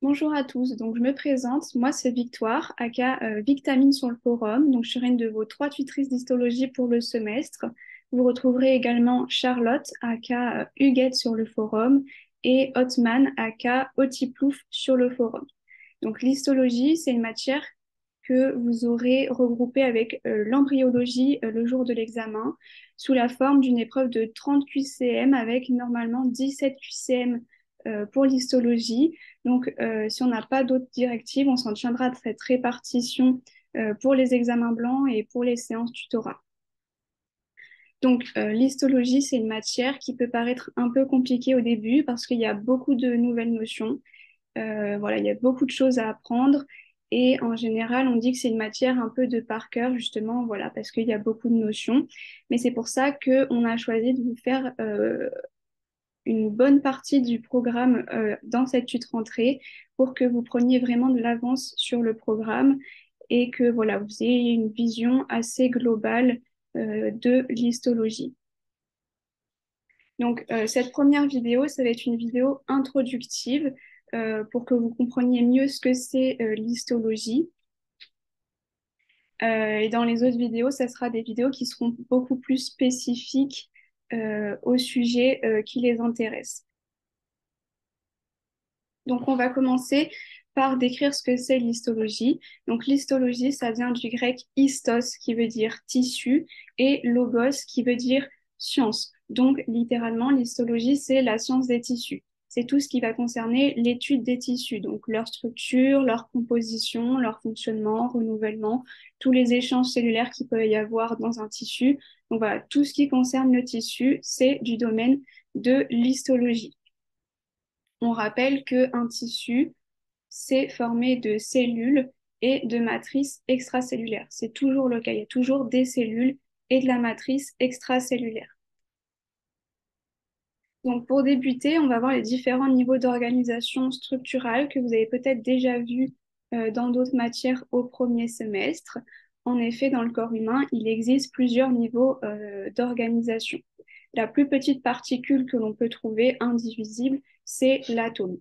Bonjour à tous, donc je me présente, moi c'est Victoire, aka Victamine sur le forum, donc je serai une de vos trois tutrices d'histologie pour le semestre. Vous retrouverez également Charlotte, aka Huguette sur le forum, et Hotman, aka Otiplouf sur le forum. Donc l'histologie, c'est une matière que vous aurez regroupée avec l'embryologie le jour de l'examen, sous la forme d'une épreuve de 30 QCM avec normalement 17 QCM pour l'histologie. Donc, si on n'a pas d'autres directives, on s'en tiendra de cette répartition pour les examens blancs et pour les séances tutorat. Donc, l'histologie, c'est une matière qui peut paraître un peu compliquée au début parce qu'il y a beaucoup de nouvelles notions. Voilà, il y a beaucoup de choses à apprendre. Et en général, on dit que c'est une matière un peu de par cœur, justement, voilà, parce qu'il y a beaucoup de notions. Mais c'est pour ça qu'on a choisi de vous faire une bonne partie du programme dans cette tutre rentrée pour que vous preniez vraiment de l'avance sur le programme et que voilà, vous ayez une vision assez globale de l'histologie. Donc, cette première vidéo, ça va être une vidéo introductive pour que vous compreniez mieux ce que c'est l'histologie. Et dans les autres vidéos, ça sera des vidéos qui seront beaucoup plus spécifiques au sujet qui les intéresse. Donc, on va commencer par décrire ce que c'est l'histologie. Donc, l'histologie, ça vient du grec histos, qui veut dire tissu, et logos, qui veut dire science. Donc, littéralement, l'histologie, c'est la science des tissus. C'est tout ce qui va concerner l'étude des tissus, donc leur structure, leur composition, leur fonctionnement, renouvellement, tous les échanges cellulaires qu'il peut y avoir dans un tissu. Donc voilà, tout ce qui concerne le tissu, c'est du domaine de l'histologie. On rappelle qu'un tissu, c'est formé de cellules et de matrices extracellulaires. C'est toujours le cas, il y a toujours des cellules et de la matrice extracellulaire. Donc pour débuter, on va voir les différents niveaux d'organisation structurale que vous avez peut-être déjà vus dans d'autres matières au premier semestre. En effet, dans le corps humain, il existe plusieurs niveaux d'organisation. La plus petite particule que l'on peut trouver indivisible, c'est l'atome.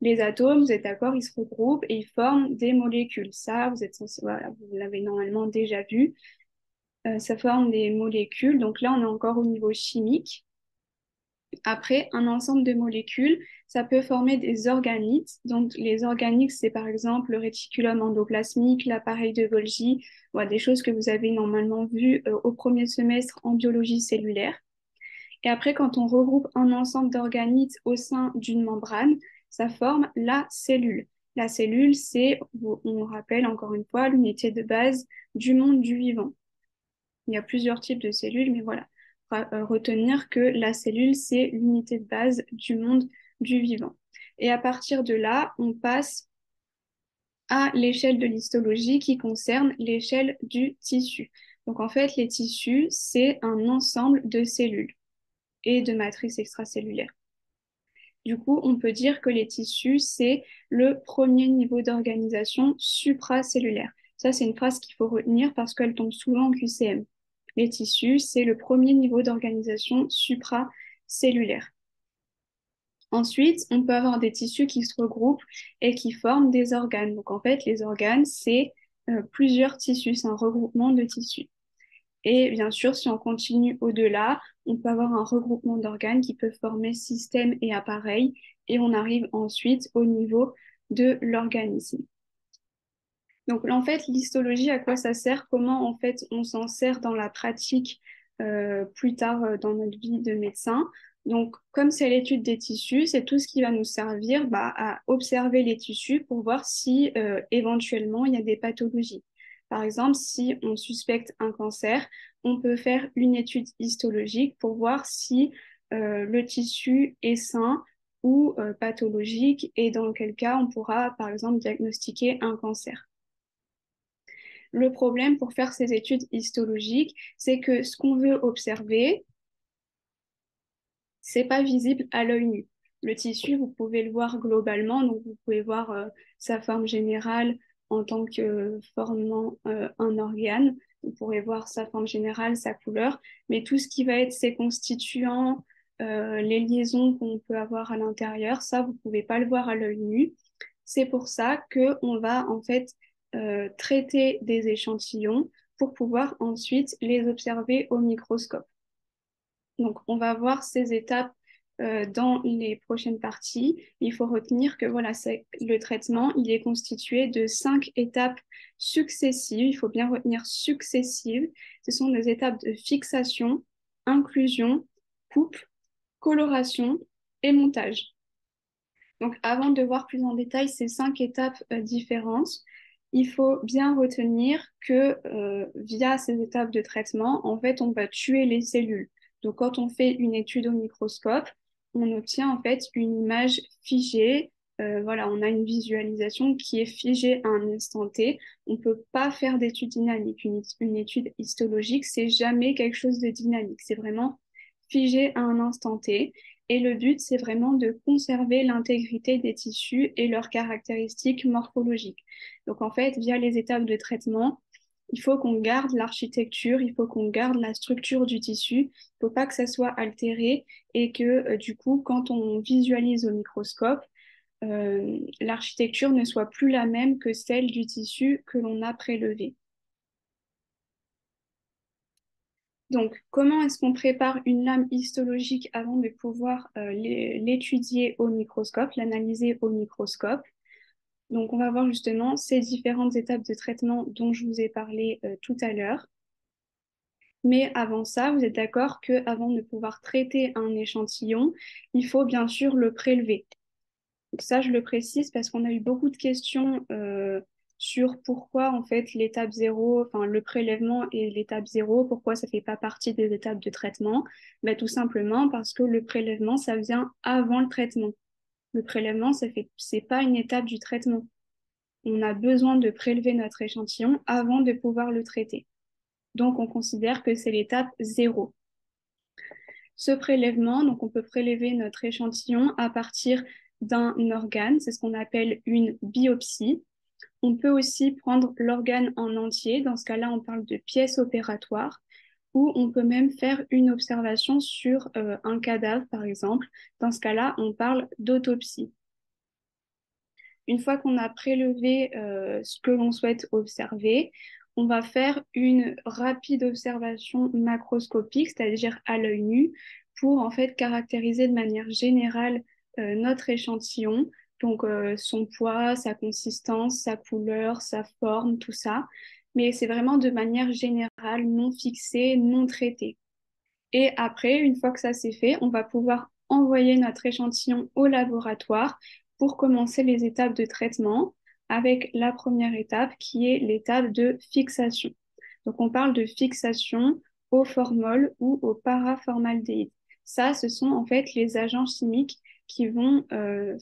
Les atomes, vous êtes d'accord, ils se regroupent et ils forment des molécules. Ça, vous êtes censé, voilà, vous l'avez normalement déjà vu. Ça forme des molécules. Donc là, on est encore au niveau chimique. Après, un ensemble de molécules, ça peut former des organites. Donc les organites, c'est par exemple le réticulum endoplasmique, l'appareil de Golgi, voilà, des choses que vous avez normalement vues au premier semestre en biologie cellulaire. Et après, quand on regroupe un ensemble d'organites au sein d'une membrane, ça forme la cellule. La cellule, c'est, on rappelle encore une fois, l'unité de base du monde du vivant. Il y a plusieurs types de cellules, mais voilà, retenir que la cellule, c'est l'unité de base du monde du vivant. Et à partir de là, on passe à l'échelle de l'histologie qui concerne l'échelle du tissu. Donc en fait, les tissus, c'est un ensemble de cellules et de matrices extracellulaires. Du coup, on peut dire que les tissus, c'est le premier niveau d'organisation supracellulaire. Ça, c'est une phrase qu'il faut retenir parce qu'elle tombe souvent en QCM. Les tissus, c'est le premier niveau d'organisation supracellulaire. Ensuite, on peut avoir des tissus qui se regroupent et qui forment des organes. Donc, en fait, les organes, c'est plusieurs tissus, c'est un regroupement de tissus. Et bien sûr, si on continue au-delà, on peut avoir un regroupement d'organes qui peut former système et appareil, et on arrive ensuite au niveau de l'organisme. Donc en fait, l'histologie, à quoi ça sert? Comment en fait on s'en sert dans la pratique plus tard dans notre vie de médecin? Donc comme c'est l'étude des tissus, c'est tout ce qui va nous servir à observer les tissus pour voir si éventuellement il y a des pathologies. Par exemple, si on suspecte un cancer, on peut faire une étude histologique pour voir si le tissu est sain ou pathologique et dans quel cas on pourra par exemple diagnostiquer un cancer. Le problème pour faire ces études histologiques, c'est que ce qu'on veut observer, c'est pas visible à l'œil nu. Le tissu, vous pouvez le voir globalement, donc vous pouvez voir sa forme générale en tant que formant un organe. Vous pourrez voir sa forme générale, sa couleur, mais tout ce qui va être ses constituants, les liaisons qu'on peut avoir à l'intérieur, ça, vous pouvez pas le voir à l'œil nu. C'est pour ça qu'on va en fait traiter des échantillons pour pouvoir ensuite les observer au microscope. Donc, on va voir ces étapes dans les prochaines parties. Il faut retenir que voilà, le traitement, il est constitué de 5 étapes successives. Il faut bien retenir successives. Ce sont des étapes de fixation, inclusion, coupe, coloration et montage. Donc, avant de voir plus en détail ces 5 étapes différentes, il faut bien retenir que via ces étapes de traitement, en fait, on va tuer les cellules. Donc, quand on fait une étude au microscope, on obtient en fait une image figée. Voilà, on a une visualisation qui est figée à un instant T. On ne peut pas faire d'étude dynamique. Une étude histologique, c'est jamais quelque chose de dynamique. C'est vraiment figé à un instant T. Et le but, c'est vraiment de conserver l'intégrité des tissus et leurs caractéristiques morphologiques. Donc en fait, via les étapes de traitement, il faut qu'on garde l'architecture, il faut qu'on garde la structure du tissu, il ne faut pas que ça soit altéré et que du coup, quand on visualise au microscope, l'architecture ne soit plus la même que celle du tissu que l'on a prélevé. Donc, comment est-ce qu'on prépare une lame histologique avant de pouvoir l'étudier au microscope, l'analyser au microscope? Donc, on va voir justement ces différentes étapes de traitement dont je vous ai parlé tout à l'heure. Mais avant ça, vous êtes d'accord qu'avant de pouvoir traiter un échantillon, il faut bien sûr le prélever. Donc ça, je le précise parce qu'on a eu beaucoup de questions sur pourquoi en fait l'étape zéro, enfin le prélèvement et l'étape zéro, pourquoi ça ne fait pas partie des étapes de traitement? Ben, tout simplement parce que le prélèvement, ça vient avant le traitement. Le prélèvement, c'est pas une étape du traitement. On a besoin de prélever notre échantillon avant de pouvoir le traiter. Donc, on considère que c'est l'étape zéro. Ce prélèvement, donc on peut prélever notre échantillon à partir d'un organe, c'est ce qu'on appelle une biopsie. On peut aussi prendre l'organe en entier, dans ce cas-là on parle de pièce opératoire, ou on peut même faire une observation sur un cadavre par exemple, dans ce cas-là on parle d'autopsie. Une fois qu'on a prélevé ce que l'on souhaite observer, on va faire une rapide observation macroscopique, c'est-à-dire à l'œil nu, pour en fait caractériser de manière générale notre échantillon, donc son poids, sa consistance, sa couleur, sa forme, tout ça. Mais c'est vraiment de manière générale, non fixée, non traitée. Et après, une fois que ça c'est fait, on va pouvoir envoyer notre échantillon au laboratoire pour commencer les étapes de traitement avec la première étape qui est l'étape de fixation. Donc on parle de fixation au formol ou au paraformaldéhyde. Ça, ce sont en fait les agents chimiques qui vont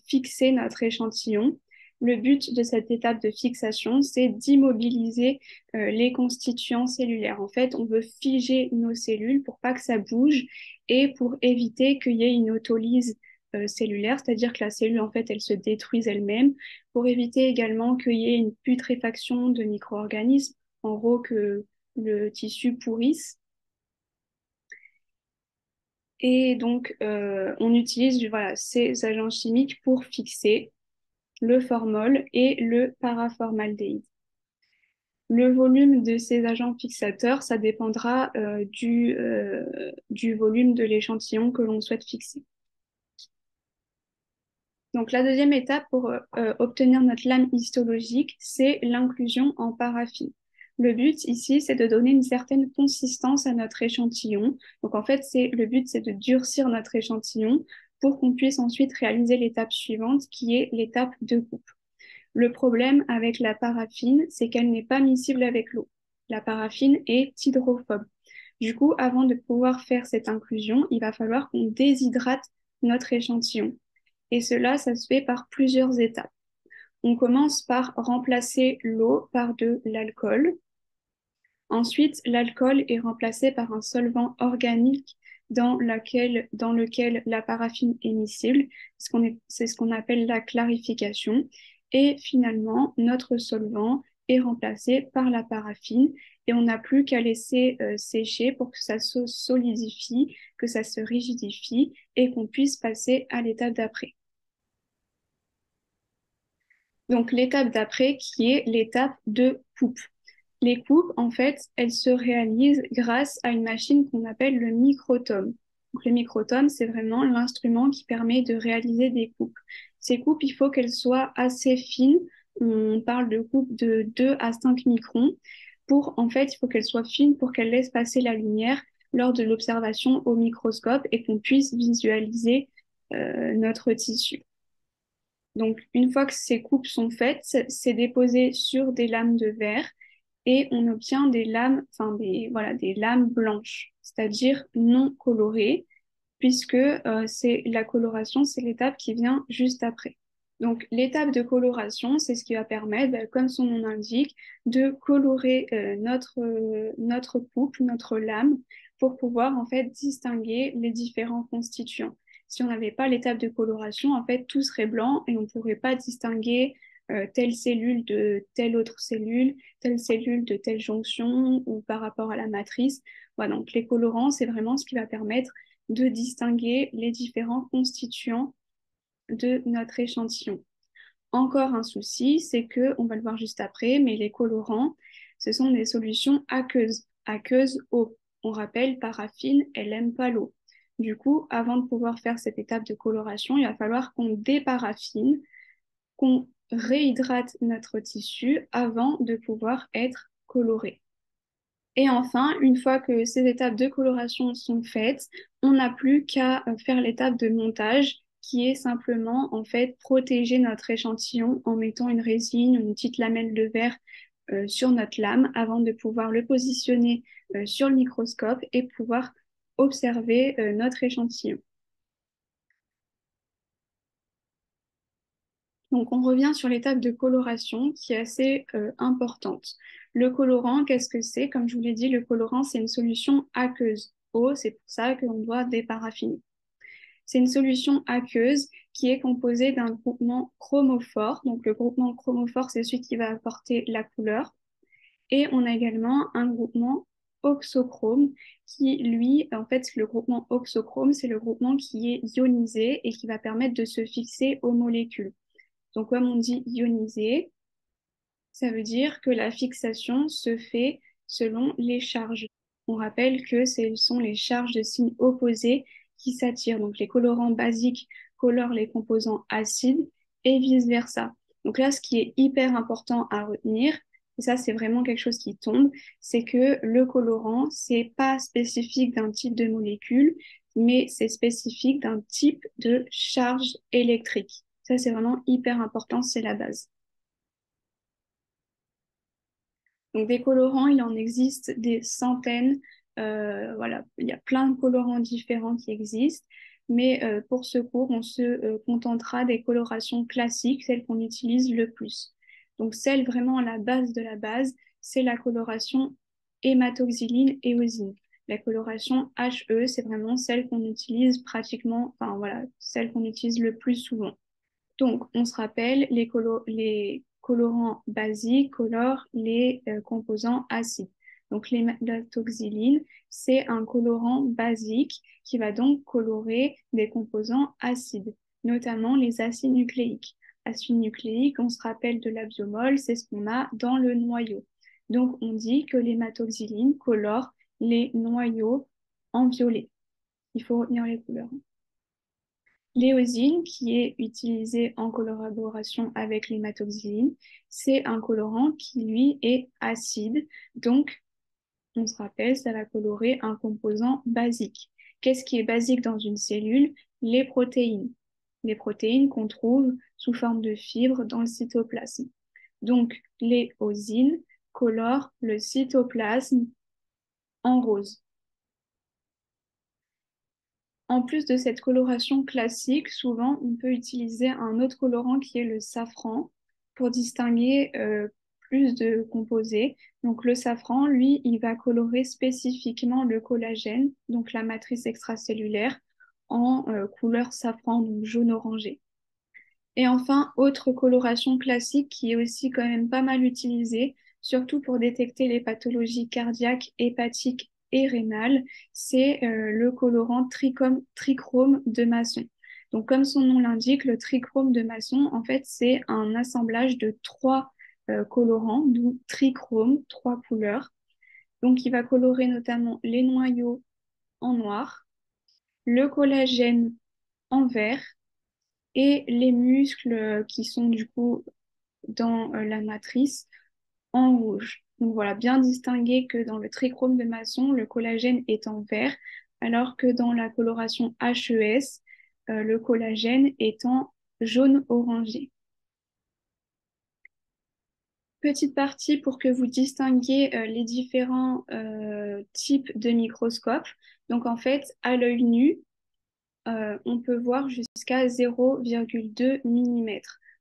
fixer notre échantillon. Le but de cette étape de fixation, c'est d'immobiliser les constituants cellulaires. En fait, on veut figer nos cellules pour pas que ça bouge et pour éviter qu'il y ait une autolyse cellulaire, c'est-à-dire que la cellule, en fait, elle se détruise elle-même, pour éviter également qu'il y ait une putréfaction de micro-organismes, en gros que le tissu pourrisse. Et donc, on utilise voilà, ces agents chimiques pour fixer le formol et le paraformaldéhyde. Le volume de ces agents fixateurs, ça dépendra du volume de l'échantillon que l'on souhaite fixer. Donc la deuxième étape pour obtenir notre lame histologique, c'est l'inclusion en paraffine. Le but ici, c'est de donner une certaine consistance à notre échantillon. Donc en fait, le but, c'est de durcir notre échantillon pour qu'on puisse ensuite réaliser l'étape suivante, qui est l'étape de coupe. Le problème avec la paraffine, c'est qu'elle n'est pas miscible avec l'eau. La paraffine est hydrophobe. Du coup, avant de pouvoir faire cette inclusion, il va falloir qu'on déshydrate notre échantillon. Et cela, ça se fait par plusieurs étapes. On commence par remplacer l'eau par de l'alcool. Ensuite, l'alcool est remplacé par un solvant organique dans lequel la paraffine est miscible. C'est ce qu'on appelle la clarification. Et finalement, notre solvant est remplacé par la paraffine et on n'a plus qu'à laisser sécher pour que ça se solidifie, que ça se rigidifie et qu'on puisse passer à l'étape d'après. Donc l'étape d'après qui est l'étape de coupe. Les coupes, en fait, elles se réalisent grâce à une machine qu'on appelle le microtome. Donc, le microtome, c'est vraiment l'instrument qui permet de réaliser des coupes. Ces coupes, il faut qu'elles soient assez fines. On parle de coupes de 2 à 5 microns. En fait, il faut qu'elles soient fines pour qu'elles laissent passer la lumière lors de l'observation au microscope et qu'on puisse visualiser notre tissu. Donc, une fois que ces coupes sont faites, c'est déposé sur des lames de verre et on obtient des lames, enfin voilà, des lames blanches, c'est-à-dire non colorées, puisque c'est la coloration, c'est l'étape qui vient juste après. Donc, l'étape de coloration, c'est ce qui va permettre, comme son nom l'indique, de colorer notre coupe, notre lame, pour pouvoir en fait distinguer les différents constituants. Si on n'avait pas l'étape de coloration, en fait, tout serait blanc et on ne pourrait pas distinguer telle cellule de telle autre cellule, telle cellule de telle jonction ou par rapport à la matrice. Voilà, donc les colorants, c'est vraiment ce qui va permettre de distinguer les différents constituants de notre échantillon. Encore un souci, c'est que, on va le voir juste après, mais les colorants, ce sont des solutions aqueuses eau. On rappelle, paraffine, elle n'aime pas l'eau. Du coup, avant de pouvoir faire cette étape de coloration, il va falloir qu'on déparaffine, qu'on réhydrate notre tissu avant de pouvoir être coloré. Et enfin, une fois que ces étapes de coloration sont faites, on n'a plus qu'à faire l'étape de montage qui est simplement en fait protéger notre échantillon en mettant une résine ou une petite lamelle de verre sur notre lame avant de pouvoir le positionner sur le microscope et pouvoir observer notre échantillon. Donc, on revient sur l'étape de coloration qui est assez importante. Le colorant, qu'est-ce que c'est? Comme je vous l'ai dit, le colorant, c'est une solution aqueuse. Eau, c'est pour ça qu'on doit déparaffiner. C'est une solution aqueuse qui est composée d'un groupement chromophore. Donc, le groupement chromophore, c'est celui qui va apporter la couleur. Et on a également un groupement oxochrome qui, lui, en fait, le groupement oxochrome, c'est le groupement qui est ionisé et qui va permettre de se fixer aux molécules. Donc, comme on dit ionisé, ça veut dire que la fixation se fait selon les charges. On rappelle que ce sont les charges de signes opposés qui s'attirent. Donc, les colorants basiques colorent les composants acides et vice-versa. Donc là, ce qui est hyper important à retenir, et ça, c'est vraiment quelque chose qui tombe, c'est que le colorant, c'est pas spécifique d'un type de molécule, mais c'est spécifique d'un type de charge électrique. Ça, c'est vraiment hyper important, c'est la base. Donc des colorants, il en existe des centaines. Voilà, il y a plein de colorants différents qui existent. Mais pour ce cours, on se contentera des colorations classiques, celles qu'on utilise le plus. Donc celle vraiment à la base de la base, c'est la coloration hématoxyline éosine. La coloration HE, c'est vraiment celle qu'on utilise pratiquement, enfin voilà, celle qu'on utilise le plus souvent. Donc, on se rappelle, les colorants basiques colorent les composants acides. Donc, l'hématoxyline, c'est un colorant basique qui va donc colorer des composants acides, notamment les acides nucléiques. Acides nucléiques, on se rappelle de la biomol, c'est ce qu'on a dans le noyau. Donc, on dit que l'hématoxyline colore les noyaux en violet. Il faut retenir les couleurs. L'éosine, qui est utilisé en collaboration avec l'hématoxyline, c'est un colorant qui, lui, est acide. Donc, on se rappelle, ça va colorer un composant basique. Qu'est-ce qui est basique dans une cellule? Les protéines. Les protéines qu'on trouve sous forme de fibres dans le cytoplasme. Donc, l'éosine colore le cytoplasme en rose. En plus de cette coloration classique, souvent on peut utiliser un autre colorant qui est le safran pour distinguer plus de composés. Donc le safran, lui, il va colorer spécifiquement le collagène, donc la matrice extracellulaire, en couleur safran, donc jaune-orangé. Et enfin, autre coloration classique qui est aussi quand même pas mal utilisée, surtout pour détecter les pathologies cardiaques, hépatiques et rénales, c'est le colorant trichrome de Masson. Donc, comme son nom l'indique, le trichrome de Masson, en fait, c'est un assemblage de trois colorants, d'où trichrome, trois couleurs. Donc, il va colorer notamment les noyaux en noir, le collagène en vert et les muscles qui sont du coup dans la matrice en rouge. Donc voilà, bien distinguer que dans le trichrome de Masson, le collagène est en vert, alors que dans la coloration HES, le collagène est en jaune orangé. Petite partie pour que vous distinguiez les différents types de microscopes. Donc en fait, à l'œil nu, on peut voir jusqu'à 0,2 mm.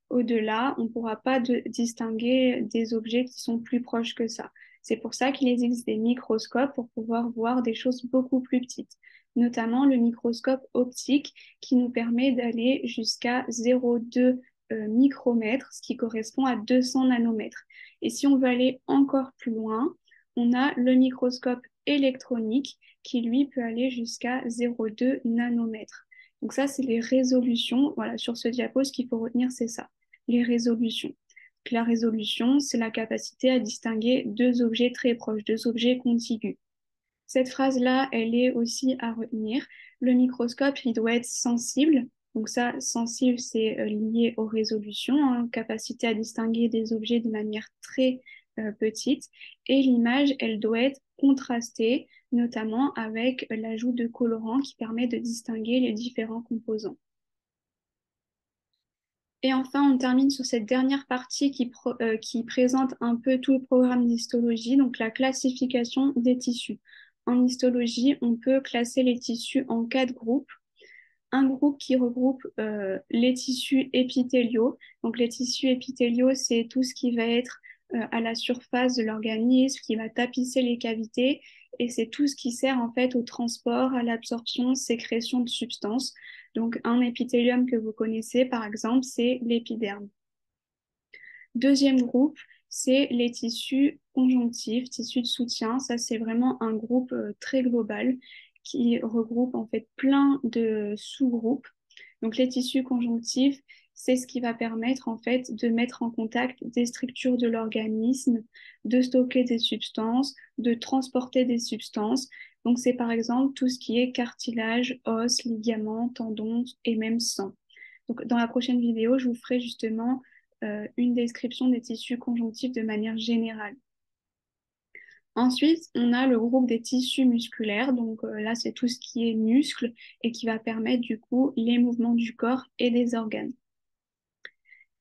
Au-delà, on ne pourra pas distinguer des objets qui sont plus proches que ça. C'est pour ça qu'il existe des microscopes pour pouvoir voir des choses beaucoup plus petites, notamment le microscope optique qui nous permet d'aller jusqu'à 0,2 micromètres, ce qui correspond à 200 nanomètres. Et si on veut aller encore plus loin, on a le microscope électronique qui lui peut aller jusqu'à 0,2 nanomètres. Donc ça, c'est les résolutions. Voilà, sur ce diapo, ce qu'il faut retenir, c'est ça, les résolutions. Donc, la résolution, c'est la capacité à distinguer deux objets très proches, deux objets contigus. Cette phrase-là, elle est aussi à retenir. Le microscope, il doit être sensible. Donc ça, sensible, c'est lié aux résolutions, hein, capacité à distinguer des objets de manière très petite. Et l'image, elle doit être contrastée, notamment avec l'ajout de colorants qui permet de distinguer les différents composants. Et enfin, on termine sur cette dernière partie qui présente un peu tout le programme d'histologie, donc la classification des tissus. En histologie, on peut classer les tissus en quatre groupes. Un groupe qui regroupe les tissus épithéliaux. Donc les tissus épithéliaux, c'est tout ce qui va être à la surface de l'organisme, qui va tapisser les cavités, et c'est tout ce qui sert en fait au transport, à l'absorption, sécrétion de substances. Donc un épithélium que vous connaissez, par exemple, c'est l'épiderme. Deuxième groupe, c'est les tissus conjonctifs, tissus de soutien. Ça, c'est vraiment un groupe très global qui regroupe en fait plein de sous-groupes. Donc les tissus conjonctifs, c'est ce qui va permettre en fait de mettre en contact des structures de l'organisme, de stocker des substances, de transporter des substances. Donc c'est par exemple tout ce qui est cartilage, os, ligaments, tendons et même sang. Donc dans la prochaine vidéo, je vous ferai justement une description des tissus conjonctifs de manière générale. Ensuite, on a le groupe des tissus musculaires. Donc là, c'est tout ce qui est muscle et qui va permettre du coup les mouvements du corps et des organes.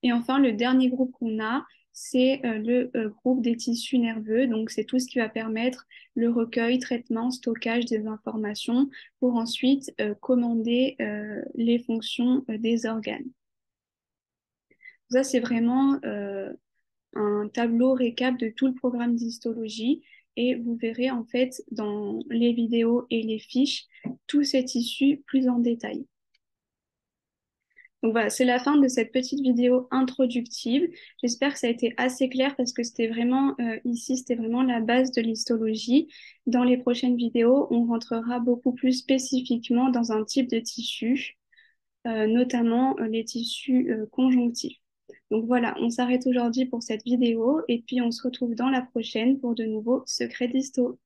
Et enfin, le dernier groupe qu'on a, c'est le groupe des tissus nerveux. Donc c'est tout ce qui va permettre le recueil, traitement, stockage des informations pour ensuite commander les fonctions des organes. Ça, c'est vraiment un tableau récap de tout le programme d'histologie et vous verrez en fait dans les vidéos et les fiches tous ces tissus plus en détail. Donc voilà, c'est la fin de cette petite vidéo introductive. J'espère que ça a été assez clair parce que c'était vraiment ici, c'était vraiment la base de l'histologie. Dans les prochaines vidéos, on rentrera beaucoup plus spécifiquement dans un type de tissu, notamment les tissus conjonctifs. Donc voilà, on s'arrête aujourd'hui pour cette vidéo et puis on se retrouve dans la prochaine pour de nouveaux secrets d'histo.